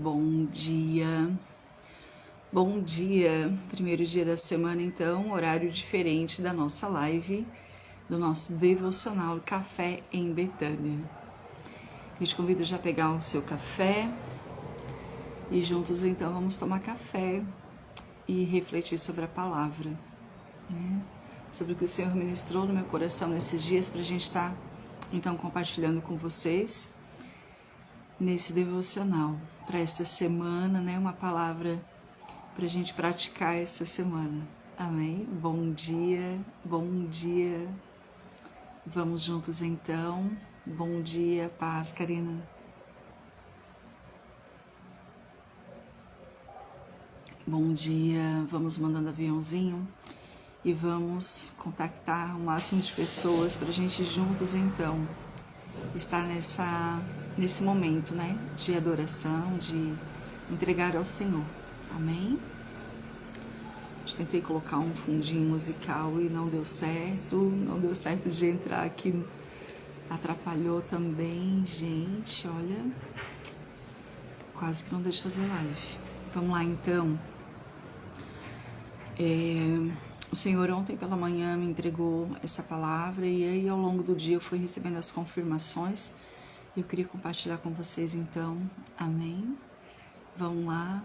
Bom dia, bom dia, primeiro dia da semana então, horário diferente da nossa live, do nosso devocional Café em Betânia. Eu te convido já a pegar o seu café e juntos então vamos tomar café e refletir sobre a palavra, né? Sobre o que o Senhor ministrou no meu coração nesses dias para a gente estar então compartilhando com vocês nesse devocional para essa semana, né? Uma palavra para a gente praticar essa semana. Amém? Bom dia, bom dia. Vamos juntos então. Bom dia, paz, Karina. Bom dia, vamos mandando aviãozinho e vamos contactar o máximo de pessoas para a gente juntos então estar nesse momento, né, de adoração, de entregar ao Senhor. Amém? Eu tentei colocar um fundinho musical e não deu certo de entrar aqui, atrapalhou também, gente, olha, quase que não deixa fazer live. Vamos lá então. O Senhor ontem pela manhã me entregou essa palavra e aí ao longo do dia eu fui recebendo as confirmações. Eu queria compartilhar com vocês então, amém? Vamos lá.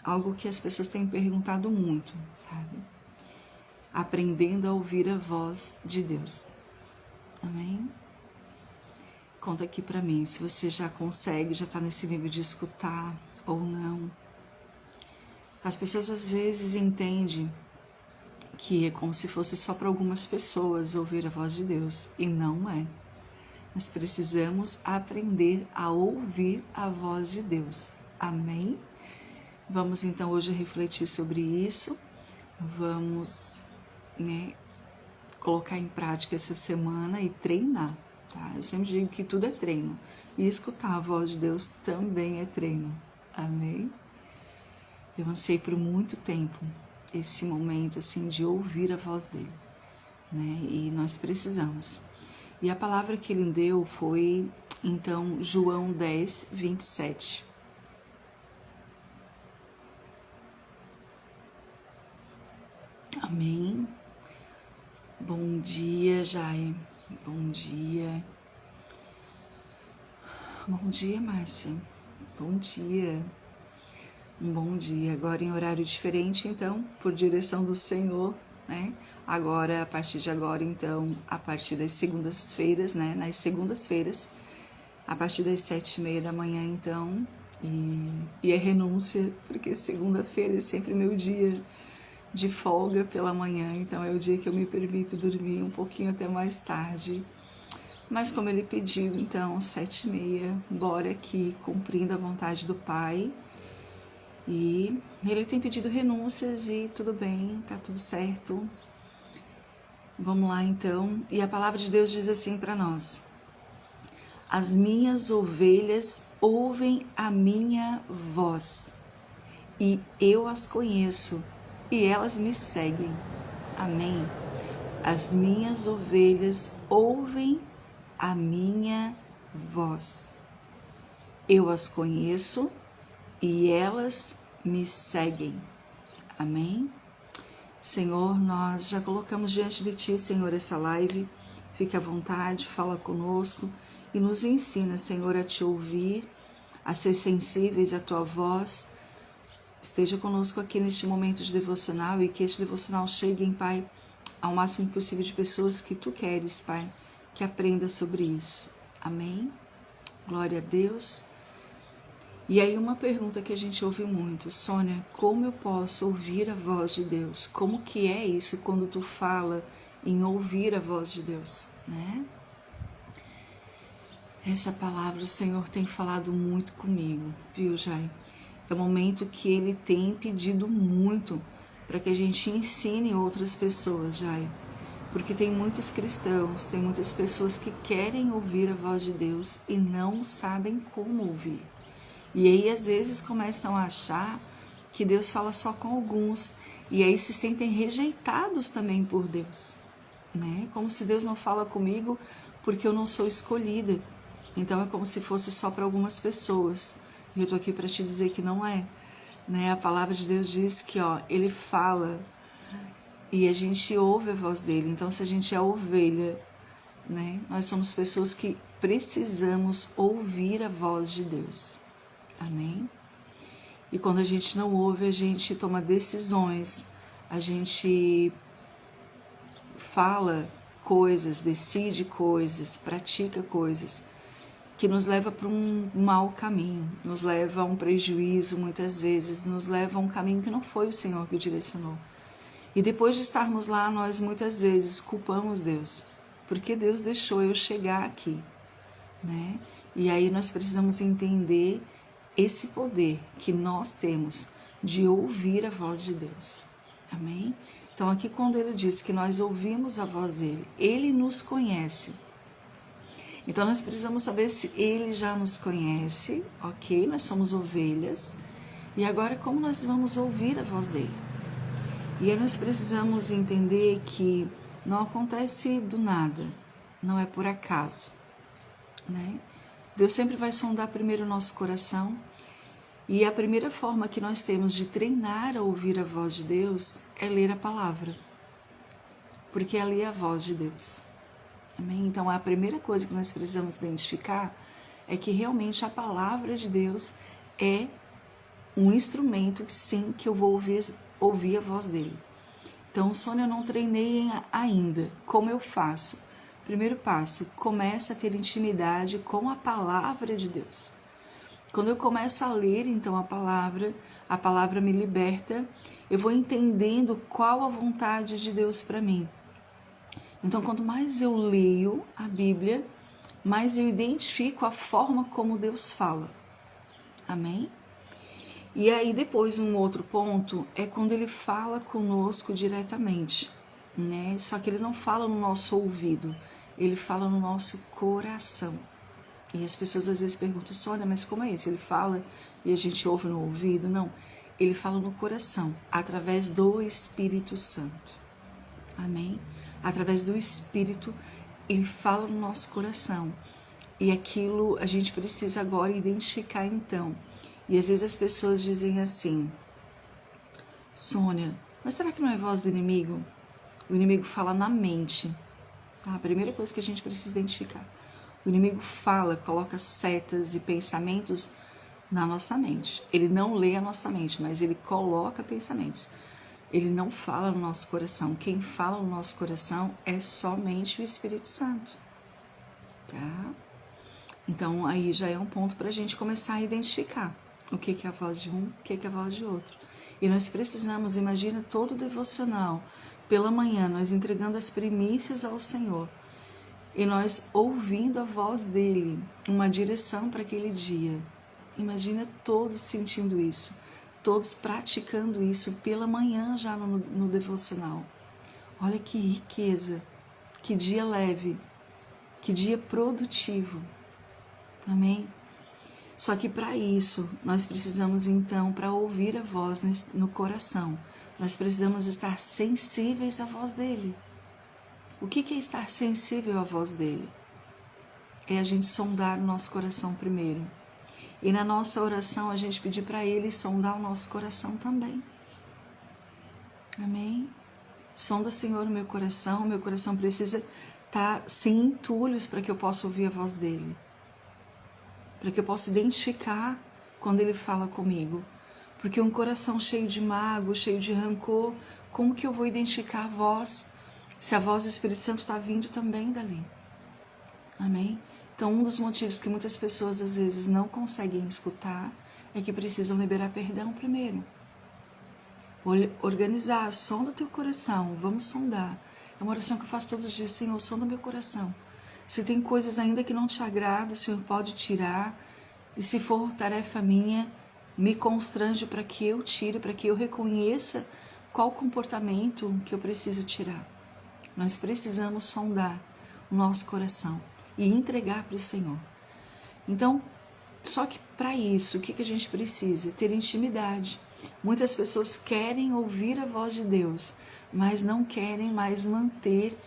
Algo que as pessoas têm perguntado muito, sabe? Aprendendo a ouvir a voz de Deus, amém? Conta aqui pra mim se você já consegue, já tá nesse nível de escutar ou não. As pessoas às vezes entendem que é como se fosse só para algumas pessoas ouvir a voz de Deus, e não é. Nós precisamos aprender a ouvir a voz de Deus, amém? Vamos então hoje refletir sobre isso, vamos, né, colocar em prática essa semana e treinar, tá? Eu sempre digo que tudo é treino, e escutar a voz de Deus também é treino, amém? Eu ansei por muito tempo esse momento assim de ouvir a voz dele, né? E nós precisamos. E a palavra que ele deu foi então João 10, 27. Amém. Bom dia, Jai. Bom dia. Bom dia, Márcia. Bom dia. Um bom dia, agora em horário diferente, então, por direção do Senhor, né? Agora, a partir de agora, então, a partir das segundas-feiras, né? Nas segundas-feiras, a partir das 7h30 da manhã, então, e é renúncia, porque segunda-feira é sempre meu dia de folga pela manhã, então é o dia que eu me permito dormir um pouquinho até mais tarde. Mas como ele pediu, então, 7h30, bora aqui, cumprindo a vontade do Pai. E ele tem pedido renúncias e tudo bem, tá tudo certo. Vamos lá então. E a palavra de Deus diz assim para nós: as minhas ovelhas ouvem a minha voz, e eu as conheço, e elas me seguem. Amém? As minhas ovelhas ouvem a minha voz. Eu as conheço, e elas me seguem. Amém? Senhor, nós já colocamos diante de Ti, Senhor, essa live. Fique à vontade, fala conosco e nos ensina, Senhor, a Te ouvir, a ser sensíveis à Tua voz. Esteja conosco aqui neste momento de devocional e que este devocional chegue, Pai, ao máximo possível de pessoas que Tu queres, Pai, que aprenda sobre isso. Amém? Glória a Deus. E aí uma pergunta que a gente ouve muito: Sônia, como eu posso ouvir a voz de Deus? Como que é isso quando tu fala em ouvir a voz de Deus, né? Essa palavra o Senhor tem falado muito comigo, viu, Jai? É um momento que Ele tem pedido muito para que a gente ensine outras pessoas, Jai. Porque tem muitos cristãos, tem muitas pessoas que querem ouvir a voz de Deus e não sabem como ouvir. E aí, às vezes, começam a achar que Deus fala só com alguns. E aí se sentem rejeitados também por Deus, né? Como se Deus não fala comigo porque eu não sou escolhida. Então, é como se fosse só para algumas pessoas. E eu estou aqui para te dizer que não é. Né? A palavra de Deus diz que Ele fala e a gente ouve a voz dele. Então, se a gente é ovelha, né? Nós somos pessoas que precisamos ouvir a voz de Deus. Amém? E quando a gente não ouve, a gente toma decisões, a gente fala coisas, decide coisas, pratica coisas que nos leva para um mau caminho, nos leva a um prejuízo muitas vezes, nos leva a um caminho que não foi o Senhor que direcionou. E depois de estarmos lá, nós muitas vezes culpamos Deus, porque Deus deixou eu chegar aqui, né? E aí nós precisamos entender esse poder que nós temos de ouvir a voz de Deus. Amém? Então aqui quando ele diz que nós ouvimos a voz dele, ele nos conhece. Então nós precisamos saber se ele já nos conhece, ok? Nós somos ovelhas. E agora como nós vamos ouvir a voz dele? E aí nós precisamos entender que não acontece do nada, não é por acaso, né? Deus sempre vai sondar primeiro o nosso coração. E a primeira forma que nós temos de treinar a ouvir a voz de Deus é ler a palavra. Porque ali é a voz de Deus. Amém? Então, a primeira coisa que nós precisamos identificar é que realmente a palavra de Deus é um instrumento, sim, que eu vou ouvir a voz dele. Então, Sônia, eu não treinei ainda. Como eu faço? Primeiro passo, comece a ter intimidade com a palavra de Deus. Quando eu começo a ler, então, a palavra me liberta, eu vou entendendo qual a vontade de Deus para mim. Então, quanto mais eu leio a Bíblia, mais eu identifico a forma como Deus fala. Amém? E aí, depois, um outro ponto é quando ele fala conosco diretamente, né? Só que ele não fala no nosso ouvido, ele fala no nosso coração. E as pessoas às vezes perguntam, Sônia, mas como é isso? Ele fala e a gente ouve no ouvido? Não, ele fala no coração, através do Espírito Santo. Amém? Através do Espírito, ele fala no nosso coração. E aquilo a gente precisa agora identificar então. E às vezes as pessoas dizem assim, Sônia, mas será que não é voz do inimigo? O inimigo fala na mente. Tá? A primeira coisa que a gente precisa identificar. O inimigo fala, coloca setas e pensamentos na nossa mente. Ele não lê a nossa mente, mas ele coloca pensamentos. Ele não fala no nosso coração. Quem fala no nosso coração é somente o Espírito Santo. Tá? Então, aí já é um ponto para a gente começar a identificar o que é a voz de um, o que é a voz de outro. E nós precisamos, imagina todo o devocional, pela manhã, nós entregando as primícias ao Senhor. E nós ouvindo a voz dele, uma direção para aquele dia. Imagina todos sentindo isso. Todos praticando isso pela manhã já no devocional. Olha que riqueza, que dia leve, que dia produtivo. Amém? Só que para isso, nós precisamos então, para ouvir a voz no coração, nós precisamos estar sensíveis à voz dele. O que é estar sensível à voz dele? É a gente sondar o nosso coração primeiro. E na nossa oração, a gente pedir para ele sondar o nosso coração também. Amém? Sonda, Senhor, o meu coração precisa estar sem entulhos para que eu possa ouvir a voz dele. Para que eu possa identificar quando ele fala comigo. Porque um coração cheio de mágoa, cheio de rancor, como que eu vou identificar a voz? Se a voz do Espírito Santo está vindo também dali. Amém? Então, um dos motivos que muitas pessoas às vezes não conseguem escutar é que precisam liberar perdão primeiro. Organizar, sonda o teu coração, vamos sondar. É uma oração que eu faço todos os dias, Senhor, sonda o meu coração. Se tem coisas ainda que não te agradam, o Senhor pode tirar. E se for tarefa minha, me constrange para que eu tire, para que eu reconheça qual comportamento que eu preciso tirar. Nós precisamos sondar o nosso coração e entregar para o Senhor. Então, só que para isso, o que a gente precisa? Ter intimidade. Muitas pessoas querem ouvir a voz de Deus, mas não querem mais manter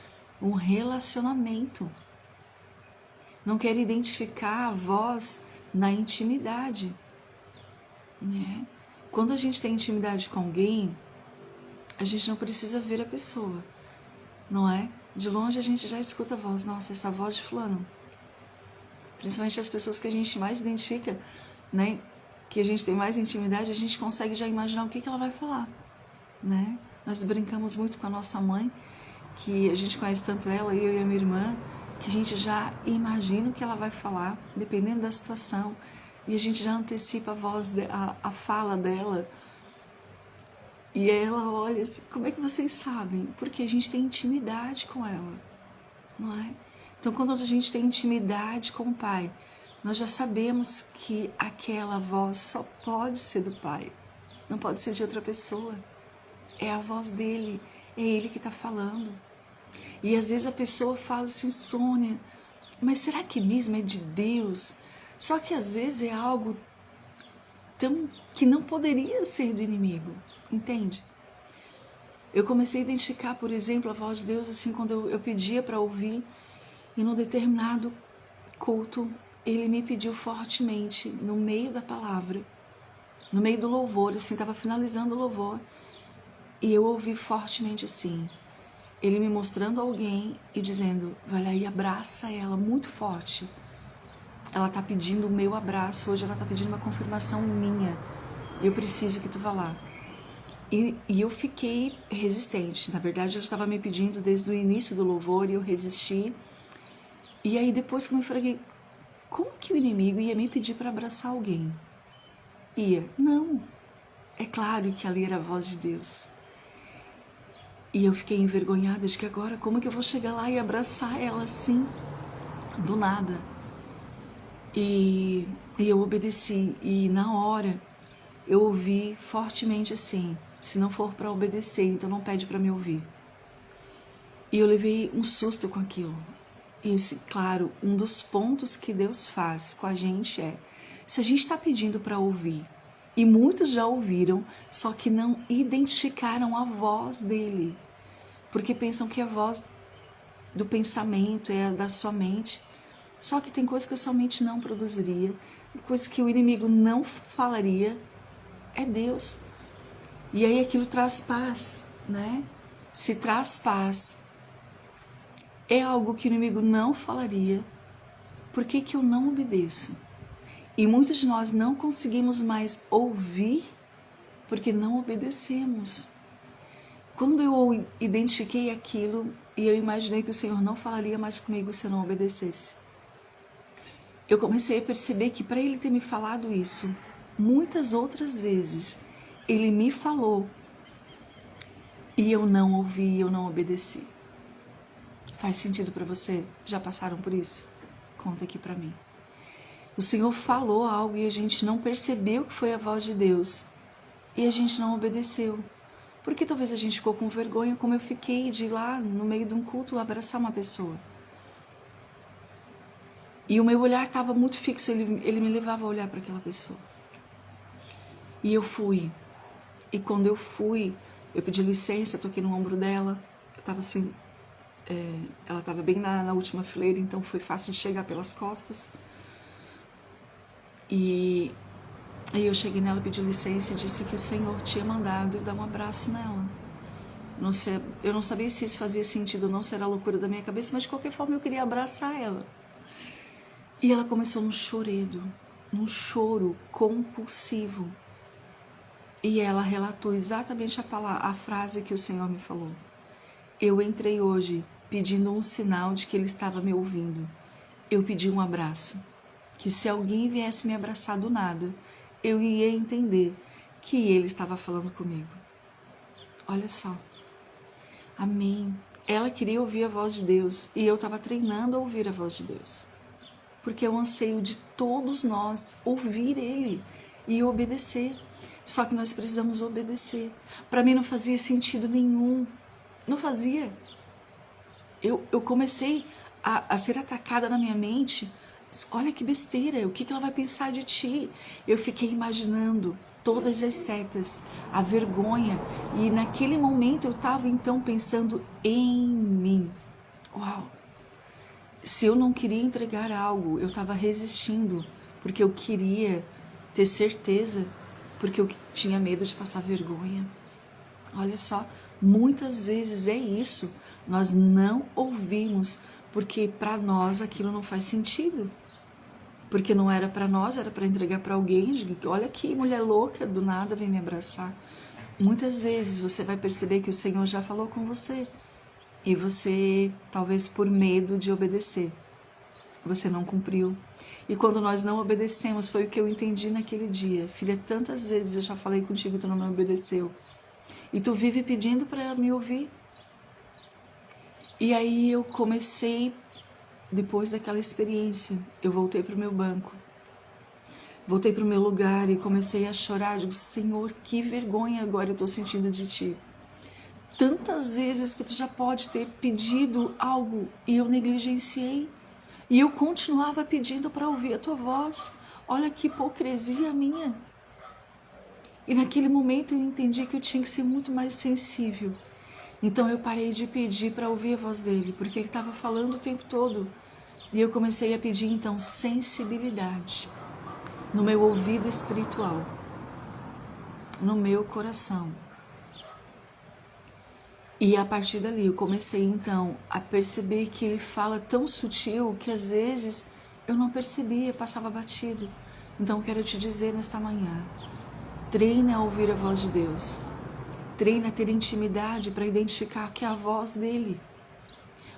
um relacionamento. Não querem identificar a voz na intimidade. né? Quando a gente tem intimidade com alguém, a gente não precisa ver a pessoa, não é? De longe a gente já escuta a voz. Nossa, essa voz de fulano. Principalmente as pessoas que a gente mais identifica, né? Que a gente tem mais intimidade, a gente consegue já imaginar o que ela vai falar, né? Nós brincamos muito com a nossa mãe, que a gente conhece tanto ela, eu e a minha irmã, que a gente já imagina o que ela vai falar, dependendo da situação, e a gente já antecipa a fala dela. E ela olha assim, como é que vocês sabem? Porque a gente tem intimidade com ela, não é? Então, quando a gente tem intimidade com o Pai, nós já sabemos que aquela voz só pode ser do Pai, não pode ser de outra pessoa. É a voz dele, é ele que está falando. E às vezes a pessoa fala assim, Sônia, mas será que mesmo é de Deus? Só que às vezes é algo que não poderia ser do inimigo, entende? Eu comecei a identificar, por exemplo, a voz de Deus assim quando eu pedia para ouvir, e num determinado culto ele me pediu fortemente, no meio da palavra, no meio do louvor, assim, estava finalizando o louvor, e eu ouvi fortemente assim, ele me mostrando alguém e dizendo, vai lá e abraça ela muito forte. Ela está pedindo o meu abraço, hoje ela está pedindo uma confirmação minha. Eu preciso que tu vá lá. E eu fiquei resistente. Na verdade, ela estava me pedindo desde o início do louvor e eu resisti. E aí depois que eu me freguei, como que o inimigo ia me pedir para abraçar alguém? Ia. Não. É claro que ali era a voz de Deus. E eu fiquei envergonhada de que agora, como que eu vou chegar lá e abraçar ela assim, do nada? E eu obedeci. E na hora, eu ouvi fortemente assim, se não for para obedecer, então não pede para me ouvir. E eu levei um susto com aquilo. E, claro, um dos pontos que Deus faz com a gente é, se a gente está pedindo para ouvir, e muitos já ouviram, só que não identificaram a voz dele, porque pensam que a voz do pensamento é a da sua mente, só que tem coisas que a sua mente não produziria, coisas que o inimigo não falaria, é Deus. E aí aquilo traz paz, né? Se traz paz, é algo que o inimigo não falaria, por que que eu não obedeço? E muitos de nós não conseguimos mais ouvir porque não obedecemos. Quando eu identifiquei aquilo e eu imaginei que o Senhor não falaria mais comigo se eu não obedecesse, eu comecei a perceber que para Ele ter me falado isso, muitas outras vezes, Ele me falou e eu não ouvi, eu não obedeci. Faz sentido para você? Já passaram por isso? Conta aqui para mim. O Senhor falou algo e a gente não percebeu que foi a voz de Deus. E a gente não obedeceu. Porque talvez a gente ficou com vergonha, como eu fiquei de ir lá no meio de um culto abraçar uma pessoa. E o meu olhar estava muito fixo, ele me levava a olhar para aquela pessoa. E eu fui. E quando eu fui, eu pedi licença, toquei no ombro dela. Eu estava assim, ela estava bem na última fileira, então foi fácil de chegar pelas costas. E aí eu cheguei nela, pedi licença e disse que o Senhor tinha mandado eu dar um abraço nela. Eu não sabia se isso fazia sentido ou não, se era a loucura da minha cabeça, mas de qualquer forma eu queria abraçar ela. E ela começou num choredo, num choro compulsivo. E ela relatou exatamente a frase que o Senhor me falou. Eu entrei hoje pedindo um sinal de que Ele estava me ouvindo. Eu pedi um abraço. Que se alguém viesse me abraçar do nada, eu ia entender que Ele estava falando comigo. Olha só. Amém. Ela queria ouvir a voz de Deus e eu estava treinando a ouvir a voz de Deus. Porque é o anseio de todos nós ouvir Ele e obedecer. Só que nós precisamos obedecer. Para mim não fazia sentido nenhum. Não fazia. Eu comecei a ser atacada na minha mente. Olha que besteira, o que ela vai pensar de ti? Eu fiquei imaginando todas as setas, a vergonha. E naquele momento eu estava então pensando em mim. Uau! Se eu não queria entregar algo, eu estava resistindo, porque eu queria ter certeza porque eu tinha medo de passar vergonha. Olha só, muitas vezes é isso, nós não ouvimos, porque para nós aquilo não faz sentido. Porque não era para nós, era para entregar para alguém. Olha que mulher louca, do nada vem me abraçar. Muitas vezes você vai perceber que o Senhor já falou com você e você, talvez por medo de obedecer, você não cumpriu. E quando nós não obedecemos, foi o que eu entendi naquele dia. Filha, tantas vezes eu já falei contigo e tu não me obedeceu. E tu vive pedindo para me ouvir. E aí eu comecei, depois daquela experiência, eu voltei para o meu banco. Voltei para o meu lugar e comecei a chorar. Digo, Senhor, que vergonha agora eu estou sentindo de Ti. Tantas vezes que Tu já pode ter pedido algo e eu negligenciei. E eu continuava pedindo para ouvir a Tua voz. Olha que hipocrisia minha. E naquele momento eu entendi que eu tinha que ser muito mais sensível. Então eu parei de pedir para ouvir a voz dele, porque ele estava falando o tempo todo. E eu comecei a pedir então sensibilidade no meu ouvido espiritual, no meu coração. E a partir dali eu comecei então a perceber que ele fala tão sutil que às vezes eu não percebia, passava batido. Então quero te dizer nesta manhã, treine a ouvir a voz de Deus. Treine a ter intimidade para identificar que é a voz dele.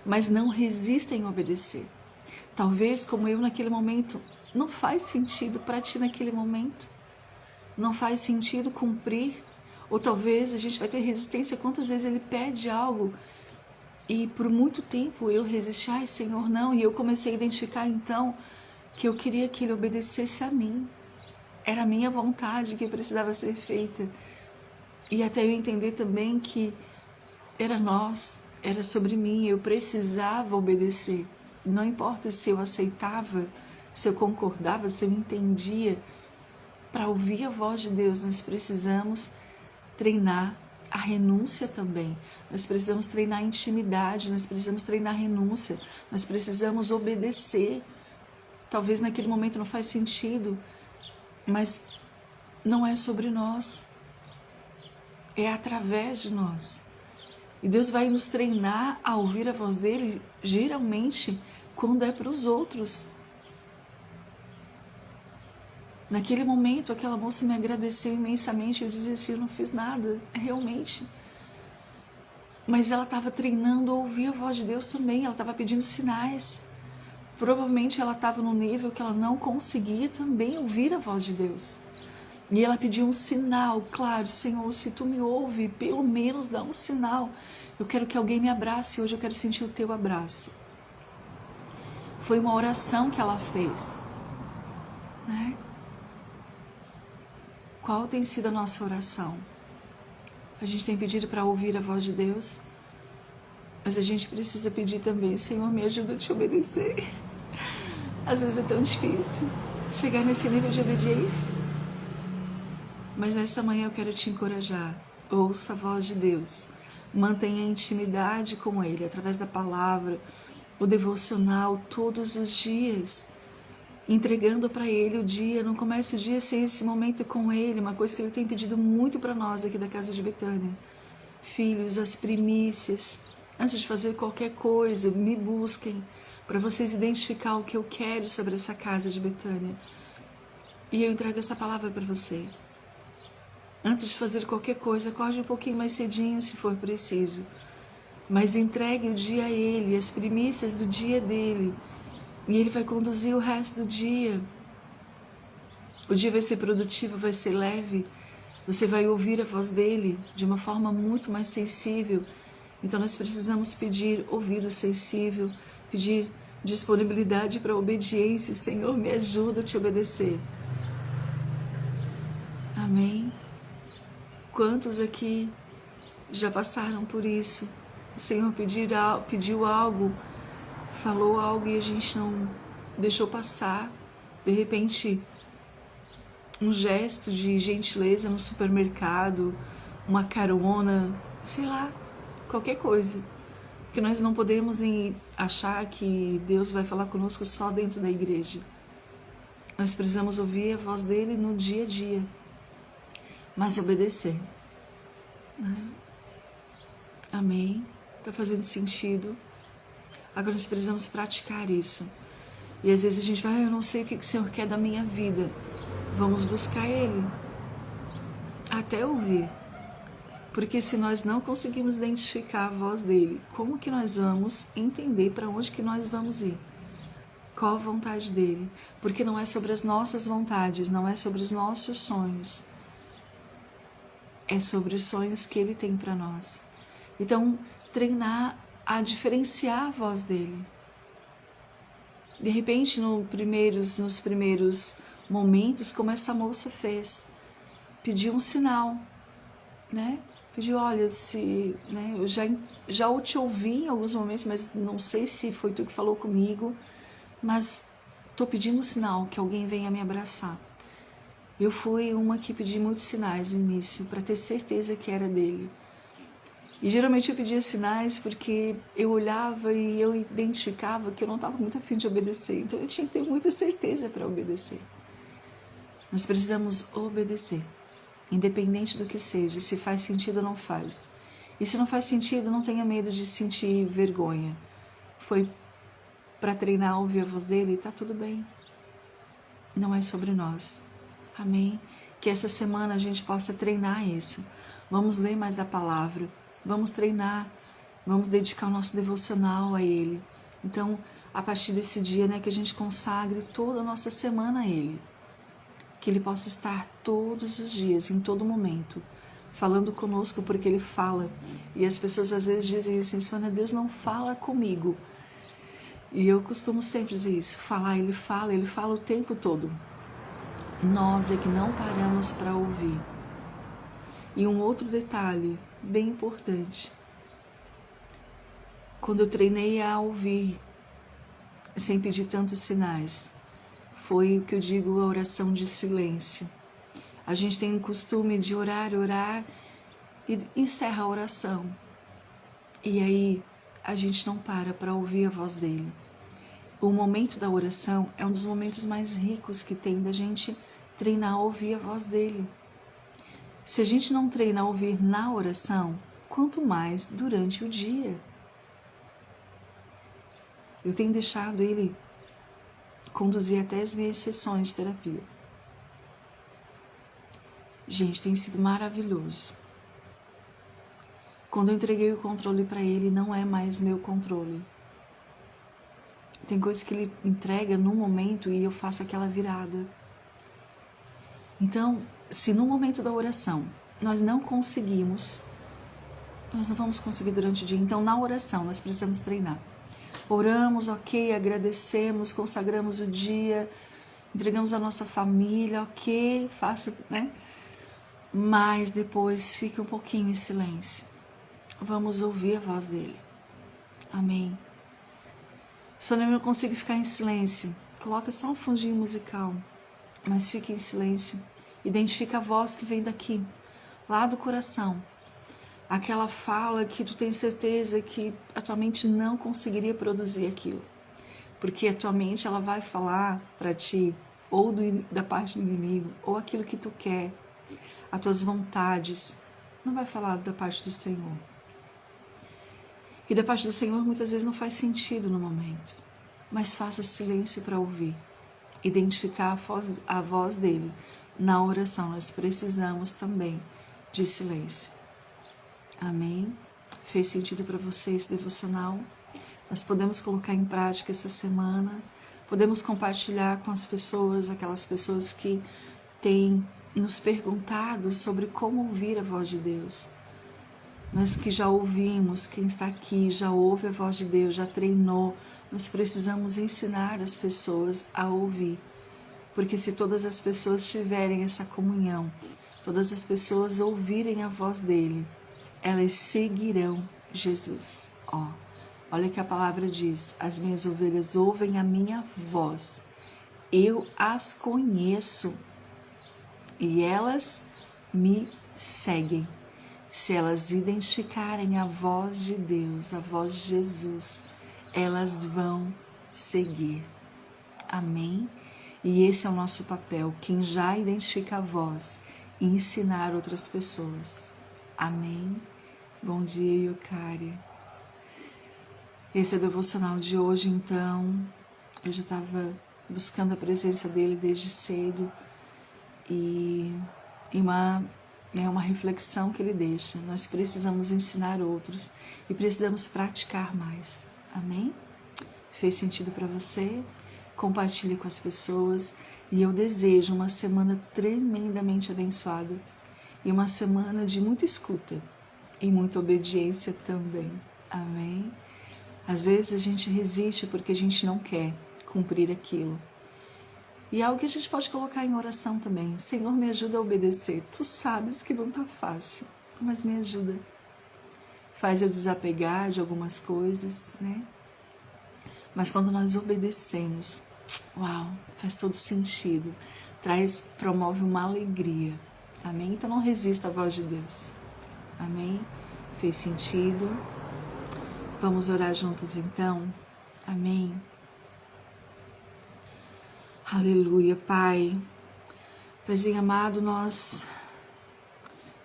Mas não resista em obedecer. Talvez, como eu naquele momento, não faz sentido para ti naquele momento. Não faz sentido cumprir. Ou talvez a gente vai ter resistência quantas vezes ele pede algo. E por muito tempo eu resisti, ai Senhor, não. E eu comecei a identificar então que eu queria que ele obedecesse a mim. Era a minha vontade que precisava ser feita. E até eu entender também que era nós, era sobre mim, eu precisava obedecer. Não importa se eu aceitava, se eu concordava, se eu entendia. Para ouvir a voz de Deus, nós precisamos treinar a renúncia também. Nós precisamos treinar a intimidade, nós precisamos treinar a renúncia, nós precisamos obedecer. Talvez naquele momento não faz sentido, mas não é sobre nós. É através de nós. E Deus vai nos treinar a ouvir a voz dele, geralmente, quando é para os outros. Naquele momento, aquela moça me agradeceu imensamente. Eu dizia assim, eu não fiz nada, realmente. Mas ela estava treinando a ouvir a voz de Deus também. Ela estava pedindo sinais. Provavelmente ela estava num nível que ela não conseguia também ouvir a voz de Deus. E ela pediu um sinal, claro, Senhor, se Tu me ouve, pelo menos dá um sinal. Eu quero que alguém me abrace, hoje eu quero sentir o Teu abraço. Foi uma oração que ela fez. Né? Qual tem sido a nossa oração? A gente tem pedido para ouvir a voz de Deus, mas a gente precisa pedir também, Senhor, me ajuda a Te obedecer. Às vezes é tão difícil chegar nesse nível de obediência. Mas nessa manhã eu quero te encorajar. Ouça a voz de Deus. Mantenha a intimidade com Ele através da palavra, o devocional todos os dias. Entregando para Ele o dia. Não comece o dia sem esse momento com Ele. Uma coisa que Ele tem pedido muito para nós aqui da Casa de Betânia. Filhos, as primícias. Antes de fazer qualquer coisa, me busquem para vocês identificar o que eu quero sobre essa Casa de Betânia. E eu entrego essa palavra para você. Antes de fazer qualquer coisa, acorde um pouquinho mais cedinho se for preciso. Mas entregue o dia a Ele, as primícias do dia dEle. E Ele vai conduzir o resto do dia. O dia vai ser produtivo, vai ser leve. Você vai ouvir a voz dEle de uma forma muito mais sensível. Então nós precisamos pedir ouvido sensível, pedir disponibilidade para a obediência. Senhor, me ajuda a Te obedecer. Amém? Quantos aqui já passaram por isso? O Senhor pediu algo, falou algo e a gente não deixou passar. De repente, um gesto de gentileza no supermercado, uma carona, sei lá, qualquer coisa. Porque nós não podemos achar que Deus vai falar conosco só dentro da igreja. Nós precisamos ouvir a voz dele no dia a dia. mas obedecer. Né? Amém? Está fazendo sentido? Agora nós precisamos praticar isso. E às vezes a gente vai, eu não sei o que o Senhor quer da minha vida. Vamos buscar Ele. Até ouvir. Porque se nós não conseguimos identificar a voz dele, como que nós vamos entender para onde que nós vamos ir? Qual a vontade dele? Porque não é sobre as nossas vontades, não é sobre os nossos sonhos. É sobre os sonhos que ele tem para nós. Então, treinar a diferenciar a voz dele. De repente, nos primeiros momentos, como essa moça fez, pediu um sinal, né? Pediu, olha, se, né, eu já te ouvi em alguns momentos, mas não sei se foi tu que falou comigo, mas estou pedindo um sinal, que alguém venha me abraçar. Eu fui uma que pedi muitos sinais no início, para ter certeza que era dele. E geralmente eu pedia sinais porque eu olhava e eu identificava que eu não estava muito afim de obedecer. Então eu tinha que ter muita certeza para obedecer. Nós precisamos obedecer, independente do que seja, se faz sentido ou não faz. E se não faz sentido, não tenha medo de sentir vergonha. Foi para treinar a ouvir a voz dele, está tudo bem. Não é sobre nós. Amém? Que essa semana a gente possa treinar isso. Vamos ler mais a palavra. Vamos treinar. Vamos dedicar o nosso devocional a Ele. Então, a partir desse dia, né, que a gente consagre toda a nossa semana a Ele. Que Ele possa estar todos os dias, em todo momento, falando conosco, porque Ele fala. E as pessoas às vezes dizem assim, Sônia, Deus não fala comigo. E eu costumo sempre dizer isso, Ele fala o tempo todo. Nós é que não paramos para ouvir. E um outro detalhe bem importante. Quando eu treinei a ouvir, sem pedir tantos sinais, foi o que eu digo, a oração de silêncio. A gente tem o costume de orar e encerra a oração. E aí a gente não para ouvir a voz dele. O momento da oração é um dos momentos mais ricos que tem da gente treinar a ouvir a voz dele. Se a gente não treina a ouvir na oração, quanto mais durante o dia. Eu tenho deixado ele conduzir até as minhas sessões de terapia. Gente, tem sido maravilhoso. Quando eu entreguei o controle para ele, não é mais meu controle. Tem coisas que ele entrega num momento e eu faço aquela virada. Então, se no momento da oração nós não conseguimos, nós não vamos conseguir durante o dia. Então, na oração, nós precisamos treinar. Oramos, ok, agradecemos, consagramos o dia, entregamos a nossa família, ok, faça, né? Mas depois fique um pouquinho em silêncio. Vamos ouvir a voz dele. Amém. Se eu não consigo ficar em silêncio, coloca só um fundinho musical, mas fique em silêncio. Identifica a voz que vem daqui, lá do coração. Aquela fala que tu tem certeza que a tua mente não conseguiria produzir aquilo. Porque a tua mente ela vai falar para ti, ou da parte do inimigo, ou aquilo que tu quer, as tuas vontades. Não vai falar da parte do Senhor. E da parte do Senhor muitas vezes não faz sentido no momento. Mas faça silêncio para ouvir. Identificar a voz dele. Na oração nós precisamos também de silêncio. Amém? Fez sentido para você esse devocional? Nós podemos colocar em prática essa semana. Podemos compartilhar com as pessoas, aquelas pessoas que têm nos perguntado sobre como ouvir a voz de Deus. Nós que já ouvimos, quem está aqui já ouve a voz de Deus, já treinou, nós precisamos ensinar as pessoas a ouvir. Porque se todas as pessoas tiverem essa comunhão, todas as pessoas ouvirem a voz dele, elas seguirão Jesus. Olha que a palavra diz, as minhas ovelhas ouvem a minha voz, eu as conheço e elas me seguem. Se elas identificarem a voz de Deus, a voz de Jesus, elas vão seguir. Amém? E esse é o nosso papel. Quem já identifica a voz e ensinar outras pessoas. Amém? Bom dia, Yukari. Esse é o devocional de hoje, então. Eu já estava buscando a presença dele desde cedo e uma reflexão que ele deixa. Nós precisamos ensinar outros e precisamos praticar mais. Amém? Fez sentido para você? Compartilhe com as pessoas e eu desejo uma semana tremendamente abençoada e uma semana de muita escuta e muita obediência também. Amém? Às vezes a gente resiste porque a gente não quer cumprir aquilo. E é algo que a gente pode colocar em oração também. Senhor, me ajuda a obedecer. Tu sabes que não está fácil, mas me ajuda. Faz eu desapegar de algumas coisas, né? Mas quando nós obedecemos, uau, faz todo sentido. Promove uma alegria. Amém? Então não resista à voz de Deus. Amém? Fez sentido? Vamos orar juntos então? Amém? Aleluia, Pai. Paizinho amado, nós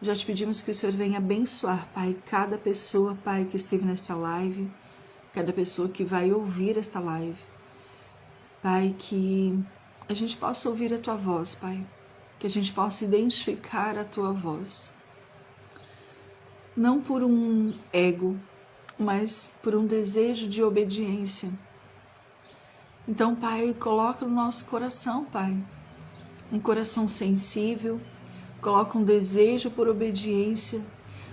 já te pedimos que o Senhor venha abençoar, Pai, cada pessoa, Pai, que esteve nessa live, cada pessoa que vai ouvir esta live. Pai, que a gente possa ouvir a Tua voz, Pai, que a gente possa identificar a Tua voz. Não por um ego, mas por um desejo de obediência. Então, Pai, coloca no nosso coração, Pai, um coração sensível, coloca um desejo por obediência,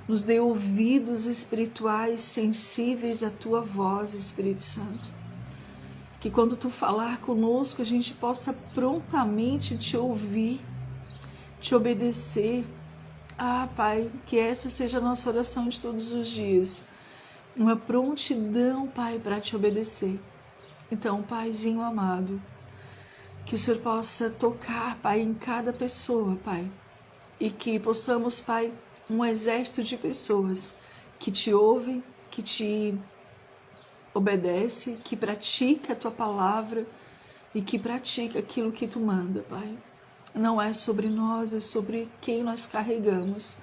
nos dê ouvidos espirituais sensíveis à Tua voz, Espírito Santo. Que quando Tu falar conosco, a gente possa prontamente Te ouvir, Te obedecer. Ah, Pai, que essa seja a nossa oração de todos os dias. Uma prontidão, Pai, para Te obedecer. Então, Paizinho amado, que o Senhor possa tocar, Pai, em cada pessoa, Pai. E que possamos, Pai, um exército de pessoas que Te ouvem, que Te obedece, que pratica a Tua palavra e que pratica aquilo que Tu manda, Pai. Não é sobre nós, é sobre quem nós carregamos.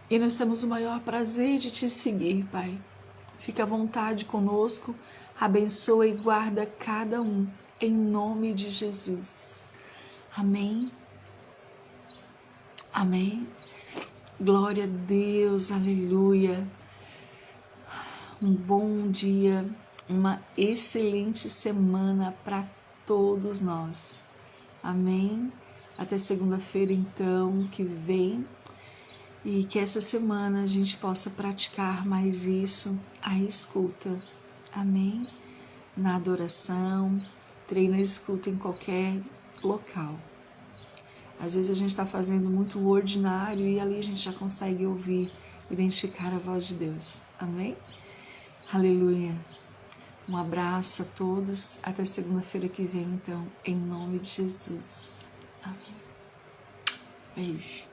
E nós temos o maior prazer de Te seguir, Pai. Fica à vontade conosco, abençoa e guarda cada um, em nome de Jesus. Amém. Amém. Glória a Deus, aleluia. Um bom dia, uma excelente semana para todos nós. Amém. Até segunda-feira, então, que vem. E que essa semana a gente possa praticar mais isso, a escuta. Amém? Na adoração, treina a escuta em qualquer local. Às vezes a gente está fazendo muito o ordinário e ali a gente já consegue ouvir, identificar a voz de Deus. Amém? Aleluia. Um abraço a todos. Até segunda-feira que vem, então, em nome de Jesus. Amém. Beijo.